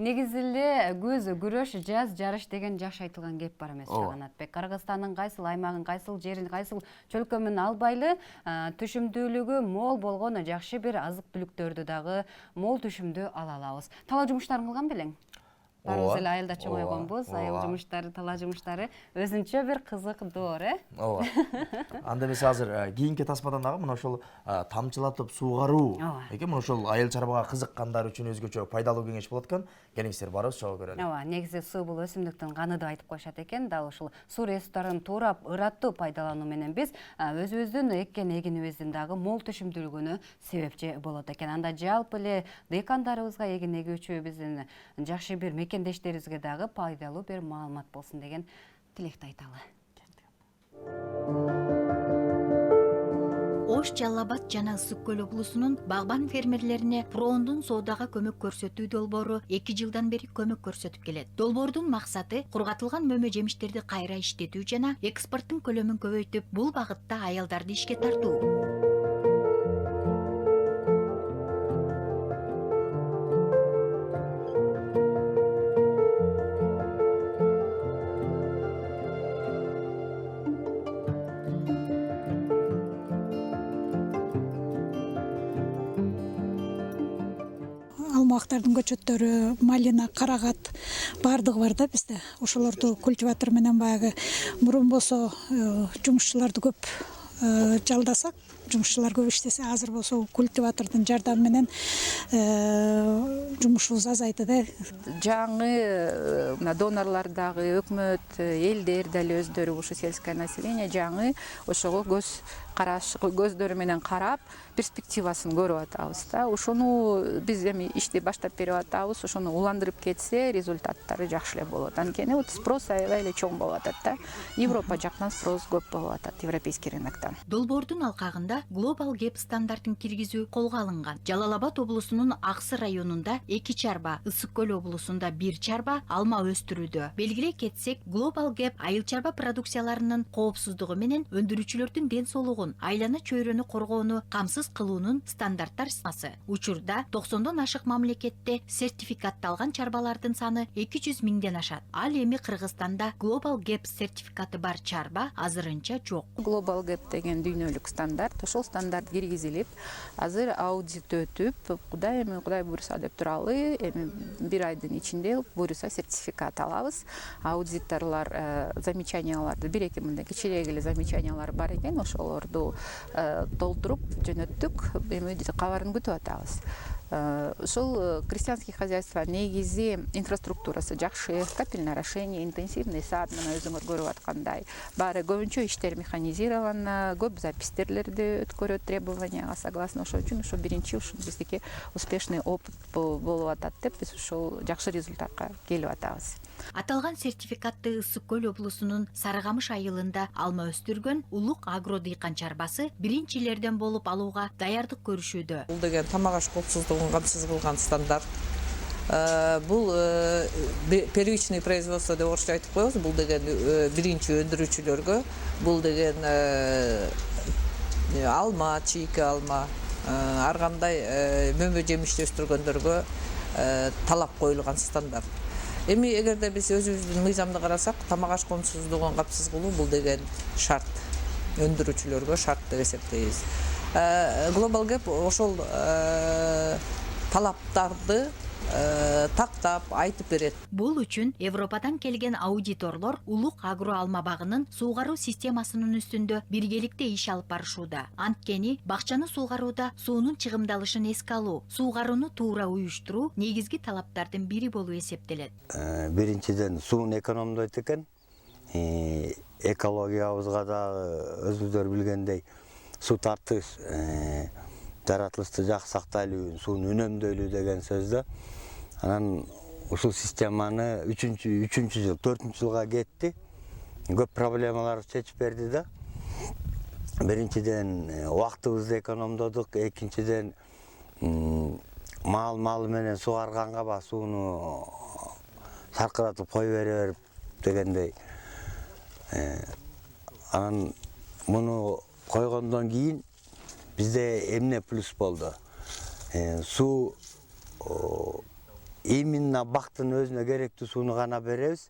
Негизи эле көз күрөш, жаз жарыш деген жакшы айтылган кеп бар эмес Канатбек. Кыргызстандын кайсыл аймагын, кайсыл жерин, кайсыл чөлкөмүн албайлы, түшүмдүүлүгү мол болгон жакшы бир азык түлүктөрдү дагы мол түшүмдүү ала алабыз. Тала жумуштарын кылган белең? Барыбыз эле айылда чоң ойгонбуз, айыл жумуштары, тала жумуштары өзүнчө бир кызыктуу, Ооба. Анда эмес азыр кийинки тасмадан дагы мына ошол тамчылатып суугаруу экен, мына ошол айыл чарбага кызыккандар үчүн өзгөчө пайдалуу кеңеш болот экен. Келиңиздер барыбыз чогуу көрөлү. Ооба, негизи суу бул өсүмдүктүн каны деп айтып коюшат экен. Дал ушул суу ресурстарын туурап, ыраттуу пайдалануу менен биз өзүбүздүн эккен эгинибиздин дагы мол түшүмдүүлүгүнө себепчи болот экен. Анда жалпы эле дыйкандарыбызга, эгин эгүүчү биздин жакшы бир мекендештерибизге дагы пайдалуу бир маалымат болсун деген тилекти айталы. Ош, Жалал Абад жана Ысык көл облусунун багбан фермерлерине Проондун соодага көмөк көрсөтүү долбоору 2 жылдан бери көмөк көрсөтүп келет. Долбоордун максаты кургатылган мөмө жемиштерди кайра иштетүү жана экспорттун көлөмүн көбөйтүп, бул багытта аялдарды ишке тартуу. Алмактардын көчөттөрү, малина, карагат баардыгы бар да бизде. Ошолорду культиватор менен баягы мурун болсо жумушчуларды көп жалдасак, жумушчулар көп иштесе, азыр болсо культиватордун жардамы менен жумушубуз азайды да. Жаңы мына донорлор дагы, өкмөт, элдер дали өздөрү ушу сельское население жаңы ошого көздөрү менен карап, перспективасын көрүп атабыз да. Ошону биз эми ишти баштап берип атабыз. Ошону уландырып кетсе, результаттары жакшы эле болот. Анткени спрос аябай эле чоң болуп атат да. Европа жактан спрос көп болуп атат, европейский рыноктан. Долбоордун алкагында Global Gap стандартын киргизүү колго алынган. Жалал Абад облусунун Аксы районунда 2 чарба, Ысык көл облусунда 1 чарба алма өстүрүүдө. Белгилей кетсек, Global Gap айыл чарба продукцияларынын коопсуздугу менен өндүрүүчүлөрдүн ден соолугун, айлана чөйрөнү коргоону камсыз кылуунун стандарттар сызмасы. Учурда 90дон ашык мамлекетте сертификатталган чарбалардын саны 200 миңден ашат. Ал эми Кыргызстанда Global Gap сертификаты бар чарба азырынча жок. Global Gap деген дүйнөлүк стандарт, ошол стандарт киргизилип, азыр аудит өтүп, Кудай буйруса деп туралы, эми 1 айдын ичинде буйруса сертификат алабыз. Аудиторлор замечанияларды, 1-2 мындай кичирээк эле замечаниялар бар экен, ошолорду толтуруп жөнөттүк, эми кабарын күтүп атабыз. Ушул крестьянский хозяйство негизи инфраструктурасы жакшы, капельное орошение, интенсивный сад, мына өзүңөр көрүп аткандай, баары көбүнчө иштер механизирован, көп запистерди өткөрөт требованияга согласно. Ошол үчүн ошо биринчи ушул биздики успешный опыт болуп атат деп биз ушул жакшы результатка келип атабыз. Аталган сертификатты Ысык көл облусунун Сарыкамыш айылында алма өстүргөн Улук агро дыйкан чарбасы биринчилерден болуп алууга даярдык көрүшүүдө. Бул деген тамак аш коопсуздугун камсыз кылган стандарт. Бул первичный производство деп орусча айтып коебуз. Бул деген биринчи өндүрүүчүлөргө, бул деген алма, чийки алма, ар кандай мөмө жемишти өстүргөндөргө талап коюлган стандарт. Эми эгерде биз өзүбүздүн мыйзамды карасак, тамак аш коопсуздугун камсыз кылуу бул деген шарт. Өндүрүүчүлөргө шарт деп эсептейбиз. Global Gap ошол талаптарды тактап айтып берет. Бул үчүн Европадан келген аудиторлор Улук агро алма багынын суугаруу системасынын үстүндө биргеликте иш алып барышууда. Анткени бакчаны суугарууда суунун чыгымдалышын эске алуу, суугарууну туура уюштуруу негизги талаптардын бири болуп эсептелет. Биринчиден суун экономдойт экен. Экологиябызга да өзүңүздөр билгендей суу тартыш, жаратылышты жакшы сактайлуу, сууну үнөмдөйлүү деген сөз да. Анан ушул системаны 3-4 жылга кетти. Көп проблемаларды чечип берди да. Биринчиден убактыбызды экономдодук, экинчиден мал менен суугарганга ба сууну саркыратып кой берип дегендей. Анан муну койгондон кийин бизде эмне плюс болду? Суу именно бактын өзүнө керектүү сууну гана беребиз.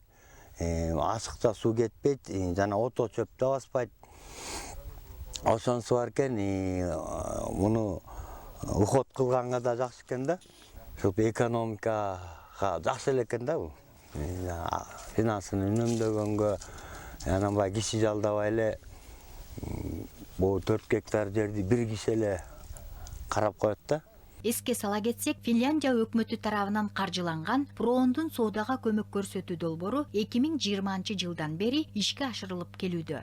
Ашыкта суу кетпейт, жана ото чөп да баспайт. Ошонусу бар экен, муну уход кылганга да жакшы экен да. Ошо экономикага жакшы эле экен да бул. Финансын үнөмдөгөнгө, анан киши жалдабай эле бул 4 гектар жерди бир киши эле карап коет да. Эске сала кетсек, Финляндия өкмөтү тарабынан каржыланган Проондун соодага көмөк көрсөтүү долбоору 2020 жылдан бери ишке ашырылып келүүдө.